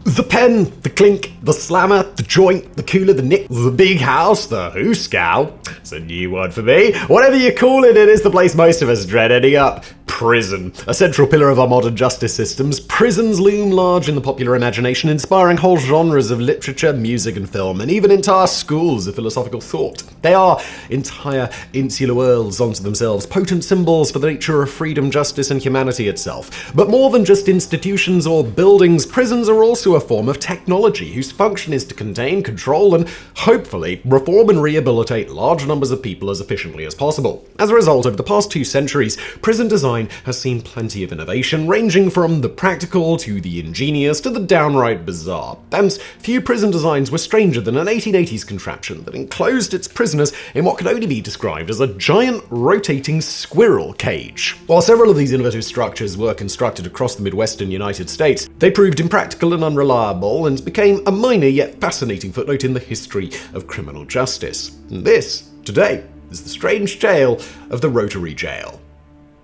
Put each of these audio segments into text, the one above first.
The pen, the clink, the slammer, the joint, the cooler, the nick, the big house, the hoosegow. It's a new one for me. Whatever you call it, it is the place most of us dread ending up. Prison. A central pillar of our modern justice systems, prisons loom large in the popular imagination, inspiring whole genres of literature, music, and film, and even entire schools of philosophical thought. They are entire insular worlds unto themselves, potent symbols for the nature of freedom, justice, and humanity itself. But more than just institutions or buildings, prisons are also a form of technology whose function is to contain, control, and hopefully reform and rehabilitate large numbers of people as efficiently as possible. As a result, over the past 2 centuries, prison design has seen plenty of innovation, ranging from the practical to the ingenious to the downright bizarre. And few prison designs were stranger than an 1880s contraption that enclosed its prisoners in what could only be described as a giant rotating squirrel cage. While several of these innovative structures were constructed across the midwestern United States, they proved impractical and unreliable and became a minor yet fascinating footnote in the history of criminal justice. And this, today, is the strange tale of the Rotary Jail.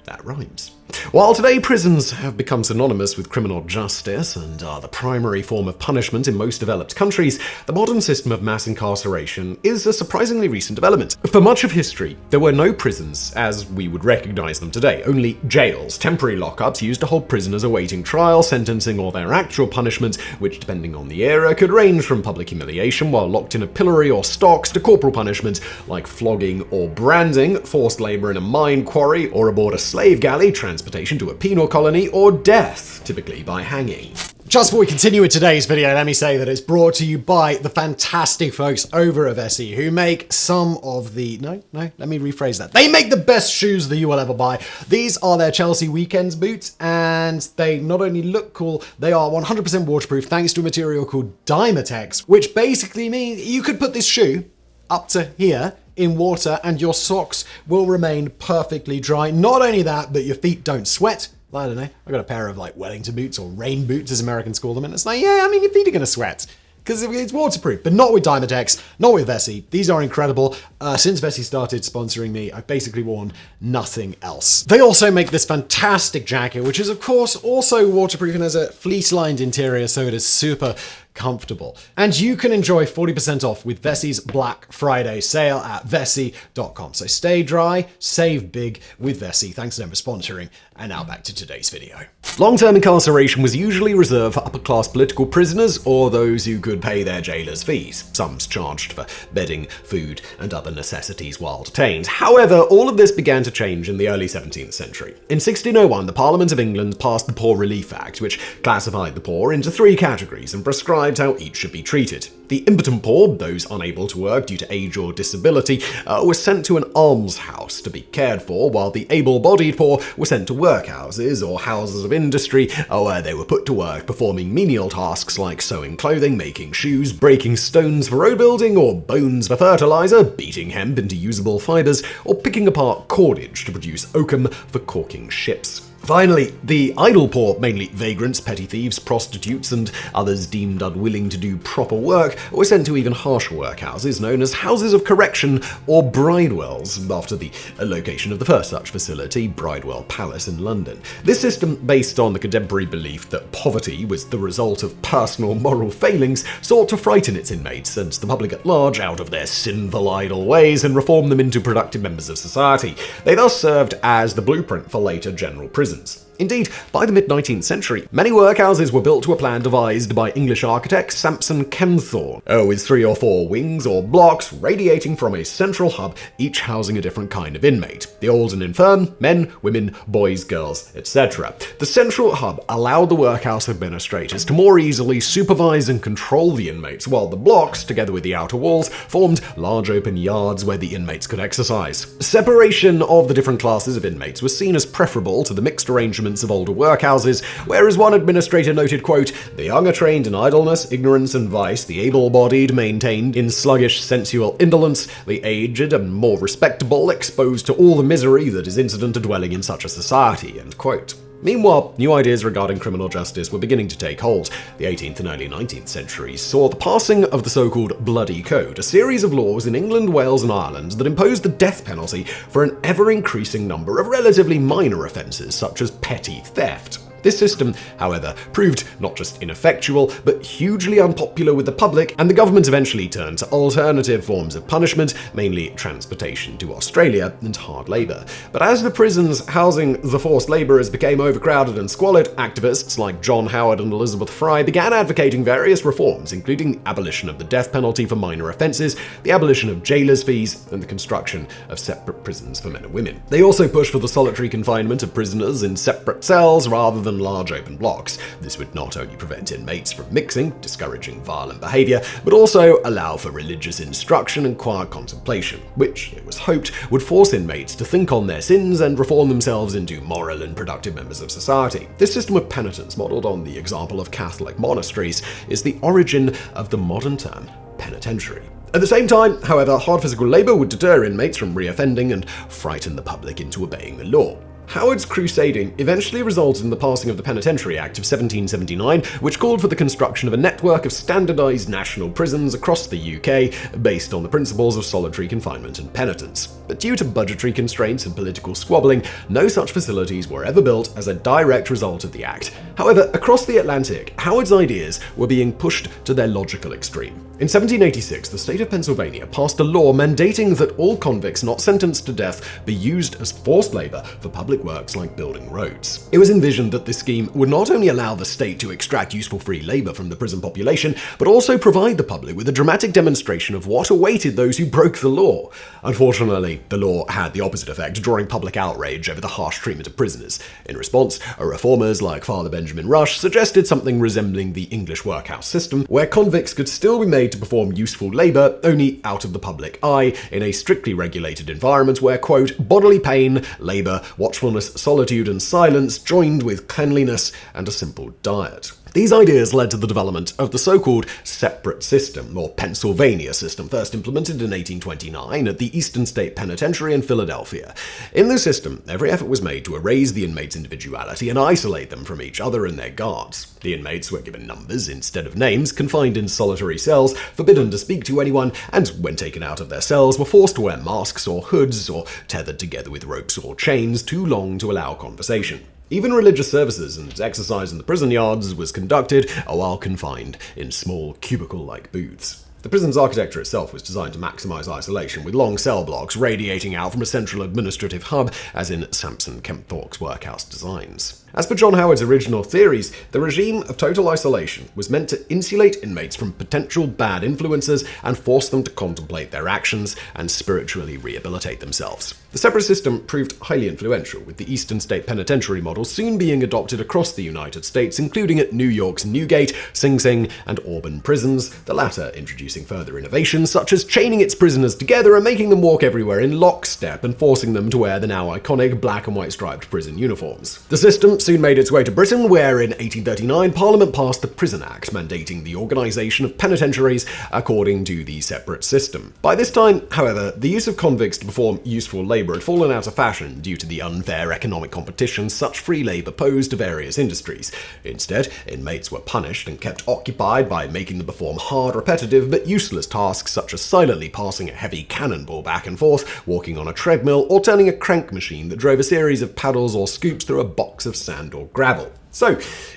That rhymes. While today prisons have become synonymous with criminal justice and are the primary form of punishment in most developed countries, the modern system of mass incarceration is a surprisingly recent development. For much of history, there were no prisons as we would recognize them today, only jails, temporary lockups used to hold prisoners awaiting trial, sentencing, or their actual punishment, which, depending on the era, could range from public humiliation while locked in a pillory or stocks to corporal punishment like flogging or branding, forced labor in a mine quarry, or aboard a slave galley, transportation to a penal colony, or death, typically by hanging. Just before we continue with today's video, let me say that it's brought to you by the fantastic folks over at Vessi, who make some of the... let me rephrase that. They make the best shoes that you will ever buy. These are their Chelsea Weekends boots, and they not only look cool, they are 100% waterproof thanks to a material called Dymatex, which basically means you could put this shoe up to here in water and your socks will remain perfectly dry. Not only that, but your feet don't sweat. I don't know, I got a pair of like Wellington boots, or rain boots as Americans call them, and it's like, yeah, I mean, your feet are gonna sweat because it's waterproof, but not with Dymatex, not with Vessi. These are incredible. Since Vessi started sponsoring me, I've basically worn nothing else. They also make this fantastic jacket, which is of course also waterproof and has a fleece-lined interior, so it is super comfortable. And you can enjoy 40% off with Vessi's Black Friday sale at vessi.com. So stay dry, save big with Vessi. Thanks to them for sponsoring. And now back to today's video. Long-term incarceration was usually reserved for upper-class political prisoners or those who could pay their jailers' fees. Some's charged for bedding, food, and other necessities while detained. However, all of this began to change in the early 17th century. In 1601, the Parliament of England passed the Poor Relief Act, which classified the poor into 3 categories and prescribed how each should be treated. The impotent poor, those unable to work due to age or disability, were sent to an almshouse to be cared for, while the able-bodied poor were sent to workhouses or houses of industry, where they were put to work performing menial tasks like sewing clothing, making shoes, breaking stones for road building, or bones for fertilizer, beating hemp into usable fibers, or picking apart cordage to produce oakum for caulking ships. Finally, the idle poor, mainly vagrants, petty thieves, prostitutes, and others deemed unwilling to do proper work, were sent to even harsher workhouses known as houses of correction or bridewells, after the location of the first such facility, Bridewell Palace in London. This system, based on the contemporary belief that poverty was the result of personal moral failings, sought to frighten its inmates and the public at large out of their sinful idle ways and reform them into productive members of society. They thus served as the blueprint for later general prisons. Indeed, by the mid-19th century, many workhouses were built to a plan devised by English architect Sampson Kempthorne, with 3 or 4 wings or blocks radiating from a central hub, each housing a different kind of inmate. The old and infirm, men, women, boys, girls, etc. The central hub allowed the workhouse administrators to more easily supervise and control the inmates, while the blocks, together with the outer walls, formed large open yards where the inmates could exercise. Separation of the different classes of inmates was seen as preferable to the mixed arrangements of older workhouses, whereas one administrator noted, quote, "The young are trained in idleness, ignorance, and vice, the able-bodied maintained in sluggish sensual indolence, the aged and more respectable exposed to all the misery that is incident to dwelling in such a society," end quote. Meanwhile, new ideas regarding criminal justice were beginning to take hold. The 18th and early 19th centuries saw the passing of the so-called Bloody Code, a series of laws in England, Wales, and Ireland that imposed the death penalty for an ever-increasing number of relatively minor offences such as petty theft. This system, however, proved not just ineffectual, but hugely unpopular with the public, and the government eventually turned to alternative forms of punishment, mainly transportation to Australia and hard labor. But as the prisons housing the forced laborers became overcrowded and squalid, activists like John Howard and Elizabeth Fry began advocating various reforms, including the abolition of the death penalty for minor offences, the abolition of jailers' fees, and the construction of separate prisons for men and women. They also pushed for the solitary confinement of prisoners in separate cells rather than large open blocks. This would not only prevent inmates from mixing, discouraging violent behaviour, but also allow for religious instruction and quiet contemplation, which, it was hoped, would force inmates to think on their sins and reform themselves into moral and productive members of society. This system of penitence, modelled on the example of Catholic monasteries, is the origin of the modern term penitentiary. At the same time, however, hard physical labour would deter inmates from reoffending and frighten the public into obeying the law. Howard's crusading eventually resulted in the passing of the Penitentiary Act of 1779, which called for the construction of a network of standardised national prisons across the UK based on the principles of solitary confinement and penitence. But due to budgetary constraints and political squabbling, no such facilities were ever built as a direct result of the Act. However, across the Atlantic, Howard's ideas were being pushed to their logical extreme. In 1786, the state of Pennsylvania passed a law mandating that all convicts not sentenced to death be used as forced labour for public works like building roads. It was envisioned that this scheme would not only allow the state to extract useful free labour from the prison population, but also provide the public with a dramatic demonstration of what awaited those who broke the law. Unfortunately, the law had the opposite effect, drawing public outrage over the harsh treatment of prisoners. In response, reformers like Father Benjamin Rush suggested something resembling the English workhouse system, where convicts could still be made to perform useful labour, only out of the public eye, in a strictly regulated environment where, quote, bodily pain, labour, watchfulness, solitude and silence joined with cleanliness and a simple diet. These ideas led to the development of the so-called separate system, or Pennsylvania system, first implemented in 1829 at the Eastern State Penitentiary in Philadelphia. In this system, every effort was made to erase the inmates' individuality and isolate them from each other and their guards. The inmates were given numbers instead of names, confined in solitary cells, forbidden to speak to anyone, and when taken out of their cells were forced to wear masks or hoods, or tethered together with ropes or chains too long to allow conversation. Even religious services and exercise in the prison yards was conducted while confined in small cubicle-like booths. The prison's architecture itself was designed to maximize isolation, with long cell blocks radiating out from a central administrative hub, as in Sampson Kempthorpe's workhouse designs. As per John Howard's original theories, the regime of total isolation was meant to insulate inmates from potential bad influences and force them to contemplate their actions and spiritually rehabilitate themselves. The separate system proved highly influential, with the Eastern State Penitentiary model soon being adopted across the United States, including at New York's Newgate, Sing Sing, and Auburn prisons, the latter introducing further innovations such as chaining its prisoners together and making them walk everywhere in lockstep and forcing them to wear the now iconic black and white striped prison uniforms. The system soon made its way to Britain, where in 1839 Parliament passed the Prison Act, mandating the organisation of penitentiaries according to the separate system. By this time, however, the use of convicts to perform useful labour had fallen out of fashion due to the unfair economic competition such free labour posed to various industries. Instead, inmates were punished and kept occupied by making them perform hard, repetitive, but useless tasks such as silently passing a heavy cannonball back and forth, walking on a treadmill, or turning a crank machine that drove a series of paddles or scoops through a box of sand or gravel. So,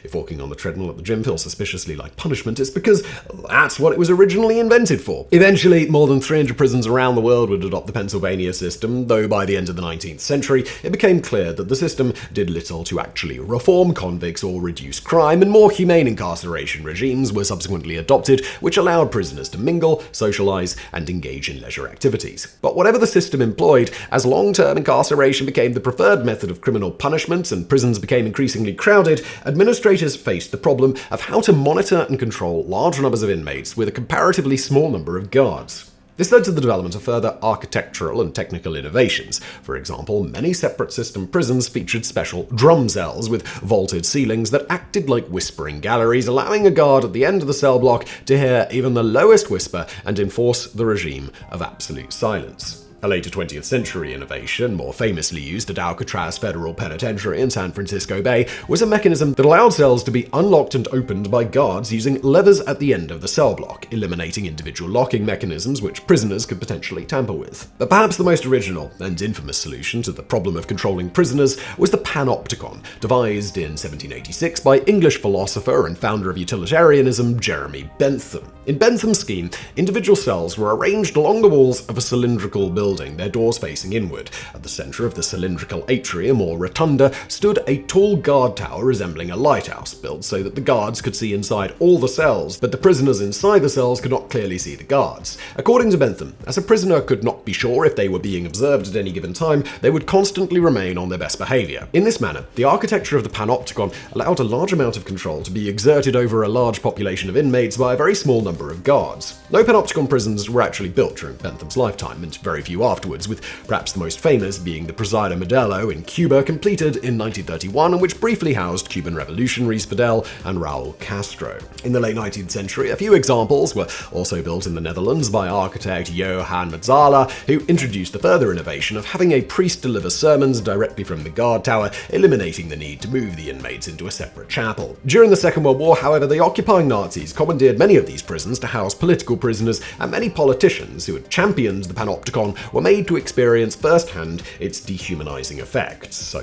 if walking on the treadmill at the gym feels suspiciously like punishment, it's because that's what it was originally invented for. Eventually, more than 300 prisons around the world would adopt the Pennsylvania system, though by the end of the 19th century, it became clear that the system did little to actually reform convicts or reduce crime, and more humane incarceration regimes were subsequently adopted, which allowed prisoners to mingle, socialize, and engage in leisure activities. But whatever the system employed, as long-term incarceration became the preferred method of criminal punishment and prisons became increasingly crowded, administrators faced the problem of how to monitor and control large numbers of inmates with a comparatively small number of guards. This led to the development of further architectural and technical innovations. For example, many separate system prisons featured special drum cells with vaulted ceilings that acted like whispering galleries, allowing a guard at the end of the cell block to hear even the lowest whisper and enforce the regime of absolute silence. A later 20th century innovation, more famously used at Alcatraz Federal Penitentiary in San Francisco Bay, was a mechanism that allowed cells to be unlocked and opened by guards using levers at the end of the cell block, eliminating individual locking mechanisms which prisoners could potentially tamper with. But perhaps the most original and infamous solution to the problem of controlling prisoners was the panopticon, devised in 1786 by English philosopher and founder of utilitarianism Jeremy Bentham. In Bentham's scheme, individual cells were arranged along the walls of a cylindrical building, their doors facing inward. At the center of the cylindrical atrium or rotunda stood a tall guard tower resembling a lighthouse, built so that the guards could see inside all the cells, but the prisoners inside the cells could not clearly see the guards. According to Bentham, as a prisoner could not be sure if they were being observed at any given time, they would constantly remain on their best behavior. In this manner, the architecture of the panopticon allowed a large amount of control to be exerted over a large population of inmates by a very small number of guards. No panopticon prisons were actually built during Bentham's lifetime, and very few afterwards, with perhaps the most famous being the Presidio Modelo in Cuba, completed in 1931, and which briefly housed Cuban revolutionaries Fidel and Raul Castro. In the late 19th century, a few examples were also built in the Netherlands by architect Johan Mazzala, who introduced the further innovation of having a priest deliver sermons directly from the guard tower, eliminating the need to move the inmates into a separate chapel. During the Second World War, however, the occupying Nazis commandeered many of these prisons to house political prisoners, and many politicians who had championed the panopticon were made to experience firsthand its dehumanizing effects. So,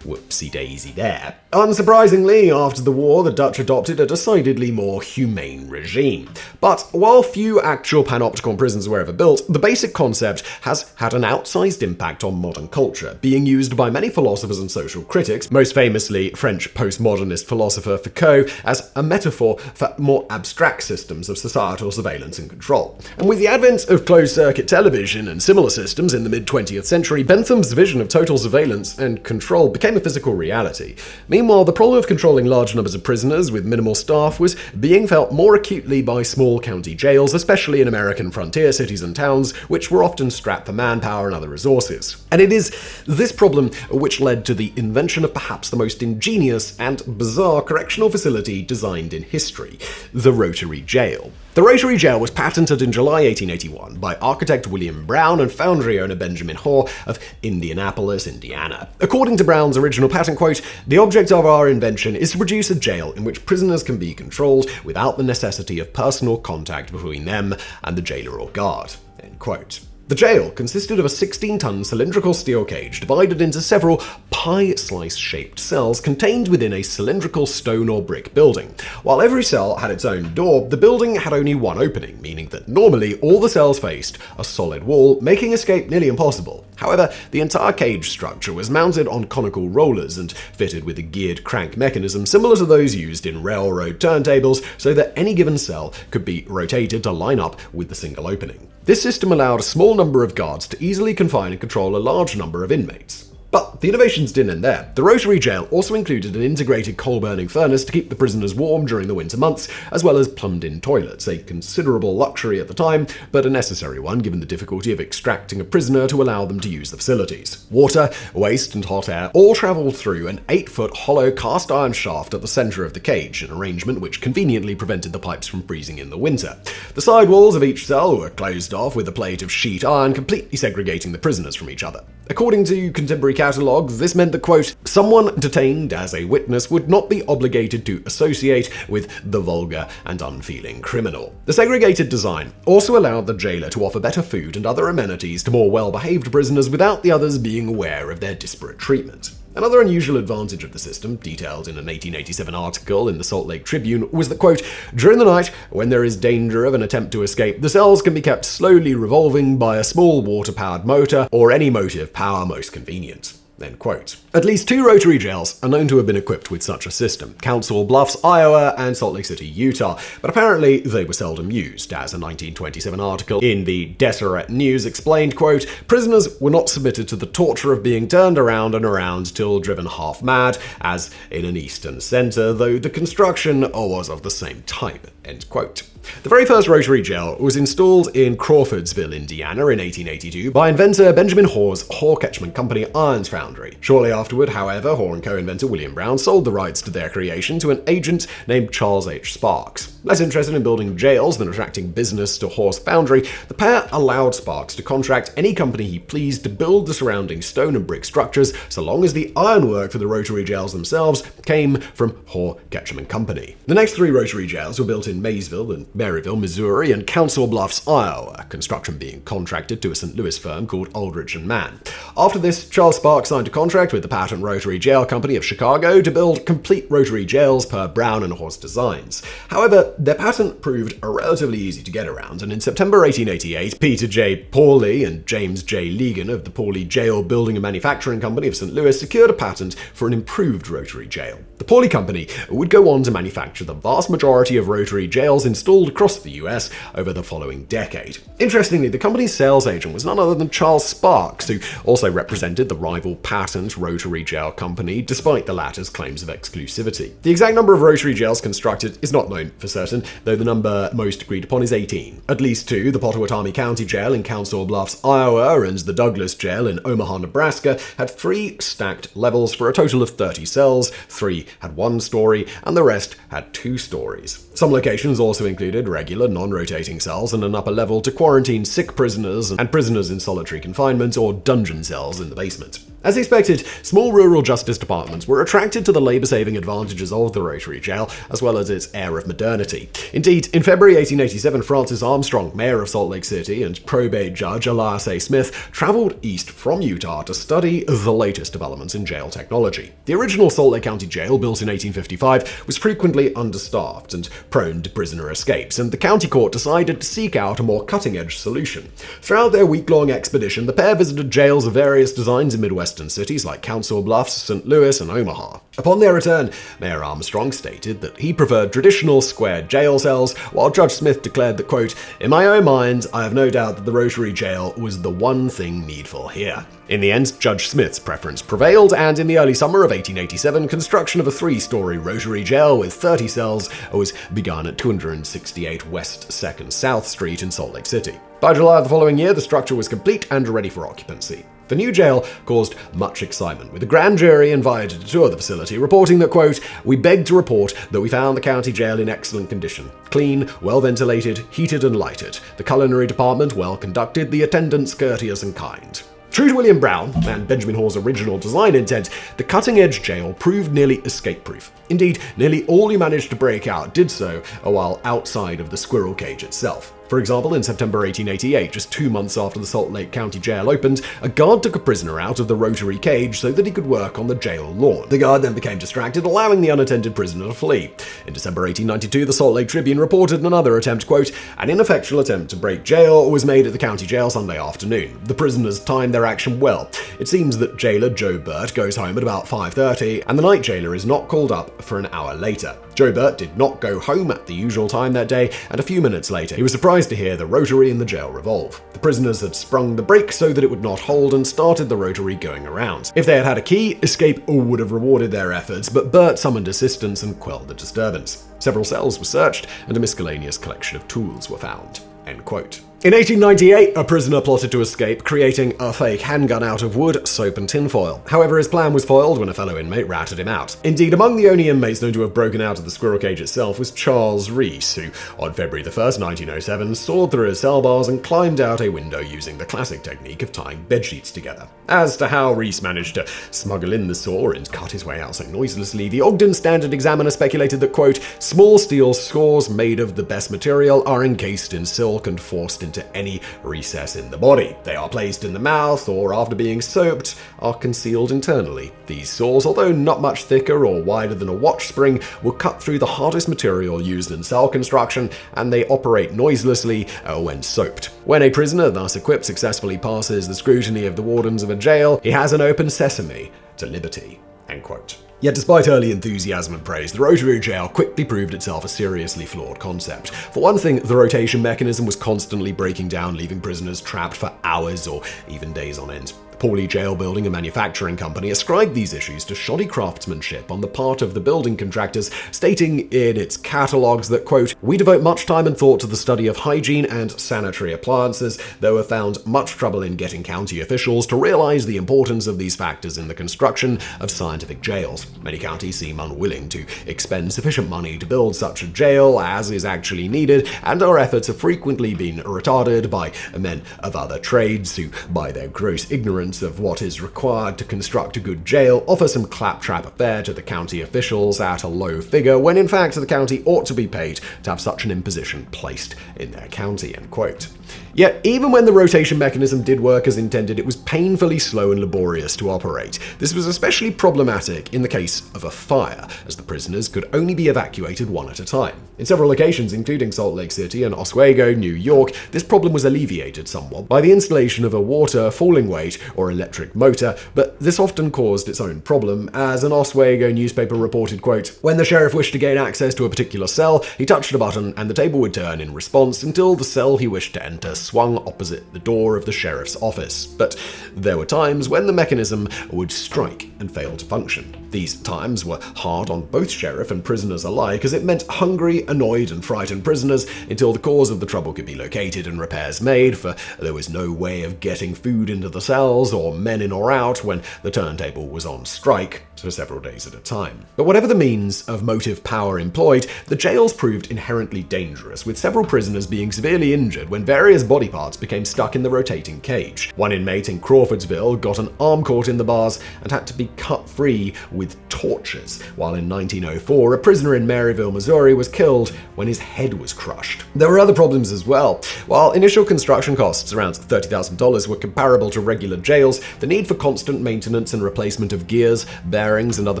whoopsie daisy there. Unsurprisingly, after the war, the Dutch adopted a decidedly more humane regime. But while few actual panopticon prisons were ever built, the basic concept has had an outsized impact on modern culture, being used by many philosophers and social critics, most famously French postmodernist philosopher Foucault, as a metaphor for more abstract systems of societal surveillance and control. And with the advent of closed-circuit television and similar systems in the mid-20th century, Bentham's vision of total surveillance and control became a physical reality. Meanwhile, the problem of controlling large numbers of prisoners with minimal staff was being felt more acutely by small county jails, especially in American frontier cities and towns, which were often strapped for manpower and other resources. And it is this problem which led to the invention of perhaps the most ingenious and bizarre correctional facility designed in history, the rotary jail. The rotary jail was patented in July 1881 by architect William Brown and foundry owner Benjamin Hoare of Indianapolis, Indiana. According to Brown's original patent quote, "The object of our invention is to produce a jail in which prisoners can be controlled without the necessity of personal contact between them and the jailer or guard." End quote. The jail consisted of a 16-ton cylindrical steel cage divided into several pie-slice-shaped cells contained within a cylindrical stone or brick building. While every cell had its own door, the building had only one opening, meaning that normally all the cells faced a solid wall, making escape nearly impossible. However, the entire cage structure was mounted on conical rollers and fitted with a geared crank mechanism similar to those used in railroad turntables, so that any given cell could be rotated to line up with the single opening. This system allowed a small number of guards to easily confine and control a large number of inmates. But the innovations didn't end there. The rotary jail also included an integrated coal-burning furnace to keep the prisoners warm during the winter months, as well as plumbed-in toilets, a considerable luxury at the time, but a necessary one given the difficulty of extracting a prisoner to allow them to use the facilities. Water, waste, and hot air all traveled through an 8-foot hollow cast-iron shaft at the center of the cage, an arrangement which conveniently prevented the pipes from freezing in the winter. The side walls of each cell were closed off with a plate of sheet iron, completely segregating the prisoners from each other. According to contemporary catalogues, this meant that, quote, "someone detained as a witness would not be obligated to associate with the vulgar and unfeeling criminal." The segregated design also allowed the jailer to offer better food and other amenities to more well-behaved prisoners without the others being aware of their disparate treatment. Another unusual advantage of the system, detailed in an 1887 article in the Salt Lake Tribune, was that, quote, "during the night, when there is danger of an attempt to escape, the cells can be kept slowly revolving by a small water-powered motor or any motive power most convenient." End quote. At least 2 rotary jails are known to have been equipped with such a system: Council Bluffs, Iowa, and Salt Lake City, Utah. But apparently they were seldom used, as a 1927 article in the Deseret News explained, quote, "prisoners were not submitted to the torture of being turned around and around till driven half mad, as in an eastern center, though the construction was of the same type." End quote. The very first rotary jail was installed in Crawfordsville, Indiana in 1882 by inventor Benjamin Hoare's Hoare Ketchman Company Irons Foundry. foundry. Shortly afterward, however, Hoare & Co. inventor William Brown sold the rights to their creation to an agent named Charles H. Sparks. Less interested in building jails than attracting business to Hoare's foundry, the pair allowed Sparks to contract any company he pleased to build the surrounding stone and brick structures, so long as the ironwork for the rotary jails themselves came from Hoare, Ketchum & Company. The next 3 rotary jails were built in Maysville and Maryville, Missouri, and Council Bluffs, Iowa, construction being contracted to a St. Louis firm called Aldrich & Mann. After this, Charles Sparks signed a contract with the Patent Rotary Jail Company of Chicago to build complete rotary jails per Brown and Hoare's designs. However, their patent proved relatively easy to get around, and in September 1888, Peter J. Pauley and James J. Legan of the Pauley Jail Building and Manufacturing Company of St. Louis secured a patent for an improved rotary jail. The Pauley Company would go on to manufacture the vast majority of rotary jails installed across the US over the following decade. Interestingly, the company's sales agent was none other than Charles Sparks, who also represented the rival Patent Rotary Jail Company, despite the latter's claims of exclusivity. The exact number of rotary jails constructed is not known for certain, though the number most agreed upon is 18. At least 2, the Pottawatomie County Jail in Council Bluffs, Iowa, and the Douglas Jail in Omaha, Nebraska, had 3 stacked levels for a total of 30 cells. 3 had 1 story, and the rest had 2 stories. Some locations also included regular, non-rotating cells and an upper level to quarantine sick prisoners and prisoners in solitary confinement or dungeon cells in the basement. As expected, small rural justice departments were attracted to the labor-saving advantages of the rotary jail, as well as its air of modernity. Indeed, in February 1887, Francis Armstrong, mayor of Salt Lake City, and probate judge Elias A. Smith traveled east from Utah to study the latest developments in jail technology. The original Salt Lake County Jail, built in 1855, was frequently understaffed and prone to prisoner escapes, and the county court decided to seek out a more cutting-edge solution. Throughout their week-long expedition, the pair visited jails of various designs in midwestern cities like Council Bluffs, St. Louis, and Omaha. Upon their return, Mayor Armstrong stated that he preferred traditional square jail cells, while Judge Smith declared that, quote, "In my own mind, I have no doubt that the rotary jail was the one thing needful here." In the end, Judge Smith's preference prevailed, and in the early summer of 1887, construction of a 3-story rotary jail with 30 cells was begun at 268 West 2nd South Street in Salt Lake City. By July of the following year, the structure was complete and ready for occupancy. The new jail caused much excitement, with a grand jury invited to tour the facility, reporting that, quote, "We beg to report that we found the county jail in excellent condition. Clean, well ventilated, heated and lighted. The culinary department well conducted, the attendants courteous and kind." True to William Brown and Benjamin Hoare's original design intent, the cutting-edge jail proved nearly escape-proof. Indeed, nearly all who managed to break out did so while outside of the squirrel cage itself. For example, in September 1888, just 2 months after the Salt Lake County Jail opened, a guard took a prisoner out of the rotary cage so that he could work on the jail lawn. The guard then became distracted, allowing the unattended prisoner to flee. In December 1892, the Salt Lake Tribune reported another attempt, quote, "An ineffectual attempt to break jail was made at the county jail Sunday afternoon. The prisoners timed their action well. It seems that jailer Joe Burt goes home at about 5:30, and the night jailer is not called up for an hour later. Joe Burt did not go home at the usual time that day, and a few minutes later, he was surprised to hear the rotary in the jail revolve. The prisoners had sprung the brake so that it would not hold and started the rotary going around. If they had had a key, escape would have rewarded their efforts, but Burt summoned assistance and quelled the disturbance. Several cells were searched, and a miscellaneous collection of tools were found." End quote. In 1898, a prisoner plotted to escape, creating a fake handgun out of wood, soap, and tinfoil. However, his plan was foiled when a fellow inmate ratted him out. Indeed, among the only inmates known to have broken out of the squirrel cage itself was Charles Reese, who, on February 1st, 1907, sawed through his cell bars and climbed out a window using the classic technique of tying bedsheets together. As to how Reese managed to smuggle in the saw and cut his way out so noiselessly, the Ogden Standard Examiner speculated that, quote, "Small steel saws made of the best material are encased in silk and forced into any recess in the body. They are placed in the mouth or, after being soaped, are concealed internally. These saws, although not much thicker or wider than a watch spring, will cut through the hardest material used in cell construction, and they operate noiselessly when soaped. When a prisoner thus equipped successfully passes the scrutiny of the wardens of a jail, he has an open sesame to liberty." End quote. Yet despite early enthusiasm and praise, the rotary jail quickly proved itself a seriously flawed concept. For one thing, the rotation mechanism was constantly breaking down, leaving prisoners trapped for hours or even days on end. The Pauley Jail Building and Manufacturing Company ascribed these issues to shoddy craftsmanship on the part of the building contractors, stating in its catalogues that, quote, "We devote much time and thought to the study of hygiene and sanitary appliances, though have found much trouble in getting county officials to realize the importance of these factors in the construction of scientific jails. Many counties seem unwilling to expend sufficient money to build such a jail as is actually needed, and our efforts have frequently been retarded by men of other trades who, by their gross ignorance of what is required to construct a good jail, offer some claptrap fare to the county officials at a low figure, when in fact the county ought to be paid to have such an imposition placed in their county," end quote. Yet, even when the rotation mechanism did work as intended, it was painfully slow and laborious to operate. This was especially problematic in the case of a fire, as the prisoners could only be evacuated one at a time. In several locations, including Salt Lake City and Oswego, New York, this problem was alleviated somewhat by the installation of a water falling weight or electric motor, but this often caused its own problem, as an Oswego newspaper reported, quote, "When the sheriff wished to gain access to a particular cell, he touched a button and the table would turn in response until the cell he wished to enter swung opposite the door of the sheriff's office. But there were times when the mechanism would strike and fail to function. These times were hard on both sheriff and prisoners alike, as it meant hungry, annoyed, and frightened prisoners until the cause of the trouble could be located and repairs made, for there was no way of getting food into the cells or men in or out when the turntable was on strike for several days at a time." But whatever the means of motive power employed, the jails proved inherently dangerous, with several prisoners being severely injured when various body parts became stuck in the rotating cage. One inmate in Crawfordsville got an arm caught in the bars and had to be cut free with torches, while in 1904 a prisoner in Maryville, Missouri was killed when his head was crushed. There were other problems as well. While initial construction costs around $30,000 were comparable to regular jails, the need for constant maintenance and replacement of gears, bearings, and other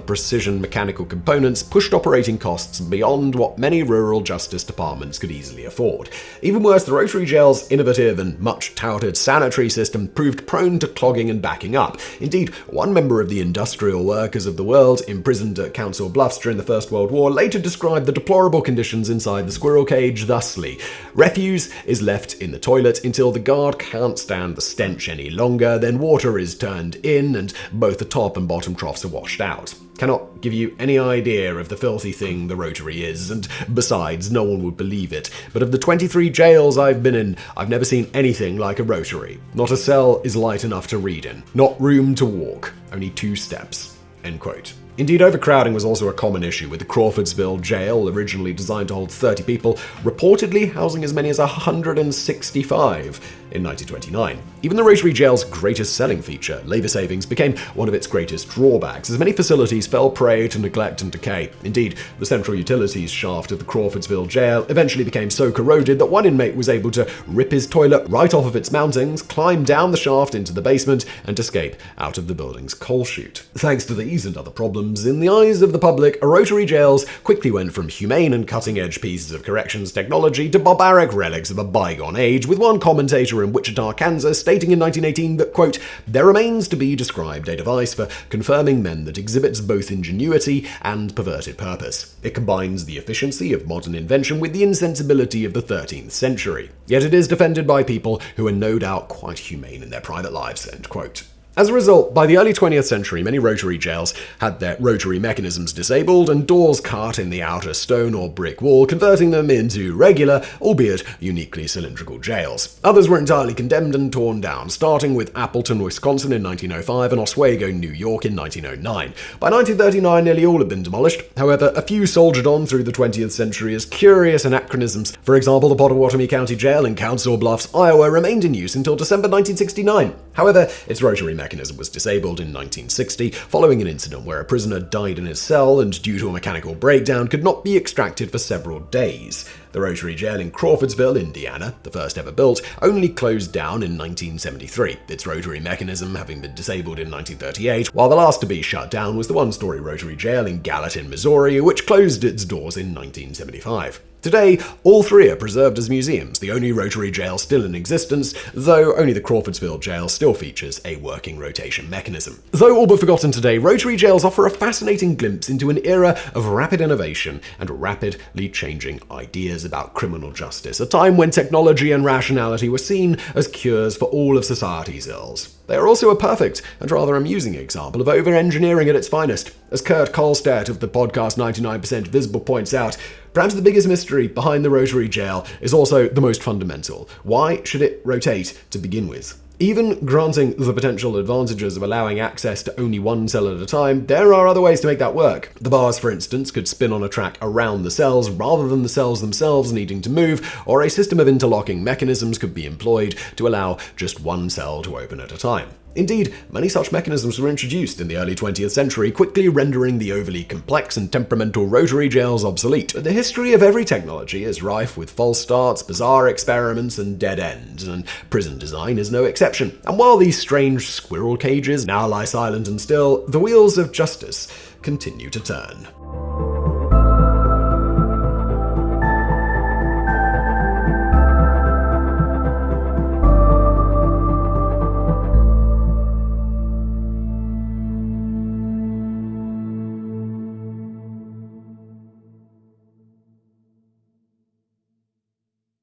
precision mechanical components pushed operating costs beyond what many rural justice departments could easily afford. Even worse, the Rotary jail's innovative and much-touted sanitary system proved prone to clogging and backing up. Indeed, one member of the industrial workers of the world, imprisoned at Council Bluffs during the First World War, later described the deplorable conditions inside the squirrel cage thusly: "Refuse is left in the toilet until the guard can't stand the stench any longer, then water is turned in and both the top and bottom troughs are washed out. Cannot give you any idea of the filthy thing the Rotary is, and besides, no one would believe it. But of the 23 jails I've been in, I've never seen anything like a Rotary. Not a cell is light enough to read in. Not room to walk. Only 2 steps." End quote. Indeed, overcrowding was also a common issue, with the Crawfordsville jail, originally designed to hold 30 people, reportedly housing as many as 165 in 1929. Even the Rotary jail's greatest selling feature, labor savings, became one of its greatest drawbacks, as many facilities fell prey to neglect and decay. Indeed, the central utilities shaft of the Crawfordsville jail eventually became so corroded that one inmate was able to rip his toilet right off of its mountings, climb down the shaft into the basement, and escape out of the building's coal chute. Thanks to these and other problems, in the eyes of the public, Rotary jails quickly went from humane and cutting-edge pieces of corrections technology to barbaric relics of a bygone age, with one commentator in Wichita, Kansas, stating in 1918 that, quote, "There remains to be described a device for confirming men that exhibits both ingenuity and perverted purpose. It combines the efficiency of modern invention with the insensibility of the 13th century. Yet it is defended by people who are no doubt quite humane in their private lives," end quote. As a result, by the early 20th century, many Rotary jails had their rotary mechanisms disabled and doors cut in the outer stone or brick wall, converting them into regular, albeit uniquely cylindrical jails. Others were entirely condemned and torn down, starting with Appleton, Wisconsin in 1905 and Oswego, New York in 1909. By 1939, nearly all had been demolished. However, a few soldiered on through the 20th century as curious anachronisms. For example, the Pottawatomie County Jail in Council Bluffs, Iowa remained in use until December 1969. However, its rotary mechanism was disabled in 1960 following an incident where a prisoner died in his cell and, due to a mechanical breakdown, could not be extracted for several days. The Rotary Jail in Crawfordsville, Indiana, the first ever built, only closed down in 1973, its rotary mechanism having been disabled in 1938, while the last to be shut down was the one-story Rotary Jail in Gallatin, Missouri, which closed its doors in 1975. Today, all 3 are preserved as museums, the only Rotary jail still in existence, though only the Crawfordsville jail still features a working rotation mechanism. Though all but forgotten today, Rotary jails offer a fascinating glimpse into an era of rapid innovation and rapidly changing ideas ideas about criminal justice, a time when technology and rationality were seen as cures for all of society's ills. They are also a perfect and rather amusing example of over-engineering at its finest. As Kurt Kohlstedt of the podcast 99% Visible points out, perhaps the biggest mystery behind the rotary jail is also the most fundamental. Why should it rotate to begin with? Even granting the potential advantages of allowing access to only one cell at a time, there are other ways to make that work. The bars, for instance, could spin on a track around the cells rather than the cells themselves needing to move, or a system of interlocking mechanisms could be employed to allow just one cell to open at a time. Indeed, many such mechanisms were introduced in the early 20th century, quickly rendering the overly complex and temperamental rotary jails obsolete. But the history of every technology is rife with false starts, bizarre experiments, and dead ends, and prison design is no exception. And while these strange squirrel cages now lie silent and still, the wheels of justice continue to turn.